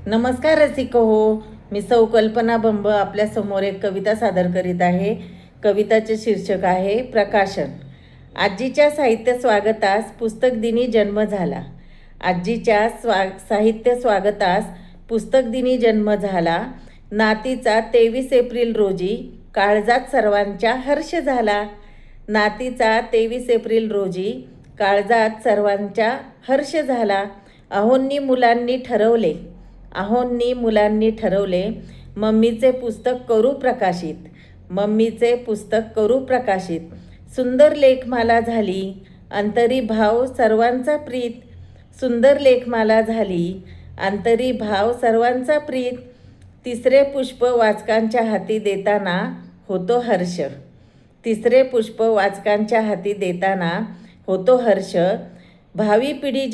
नमस्कार रसिको हो, मी सौ कल्पना बंब आपल्यासमोर एक कविता सादर करीत आहे. कविताचे शीर्षक आहे प्रकाशन. आजीच्या साहित्य स्वागतास पुस्तक दिनी जन्म झाला. आजीच्या साहित्य स्वागतास पुस्तक दिनी जन्म झाला. नातीचा 23 एप्रिल रोजी काळजात सर्वांच्या हर्ष झाला. नातीचा 23 एप्रिल रोजी काळजात सर्वांच्या हर्ष झाला. अहोंनी मुलांनी ठरवले मम्मीचे पुस्तक करू प्रकाशित. मम्मीचे पुस्तक करू प्रकाशित. सुंदर लेखमाला झाली अंतरी भाव सर्वांचा प्रीत. सुंदर लेखमाला झाली अंतरी भाव सर्वांचा प्रीत. तिसरे पुष्प वाचकांच्या हाती देताना होतो हर्ष. तिसरे पुष्प वाचकांच्या हाती देताना होतो हर्ष. भावी पिढी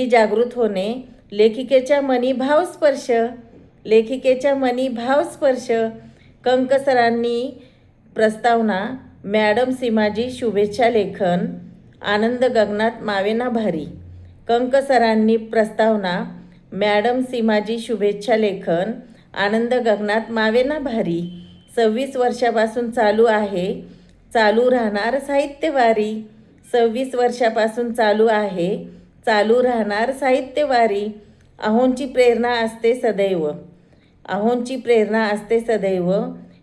जागृत होणे लेखिकेच्या मनी भावस्पर्श. लेखिकेच्या मनी भावस्पर्श. कंकसरांनी प्रस्तावना मॅडम सीमाजी शुभेच्छा लेखन आनंद गगनात मावेना भारी. कंकसरांनी प्रस्तावना मॅडम सीमाजी शुभेच्छा लेखन आनंद गगनात मावेना भारी. 26 वर्षापासून चालू राहणार साहित्यवारी. 26 वर्षापासून चालू राहणार साहित्यवारी. अहोंची प्रेरणा असते सदैव.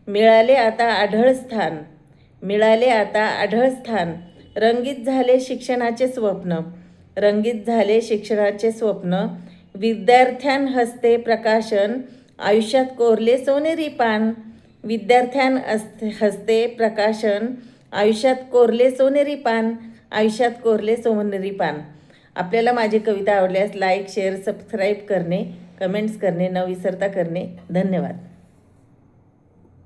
मिळाले आता आढळ स्थान. रंगीत झाले शिक्षणाचे स्वप्न. विद्यार्थ्यांहस्ते प्रकाशन आयुष्यात कोरले सोनेरी पान. हस्ते प्रकाशन आयुष्यात कोरले सोनेरी पान. आपल्याला माझी कविता आवडल्यास लाईक, शेअर, सबस्क्राईब करणे, कमेंट्स करणे न विसरता करणे. धन्यवाद.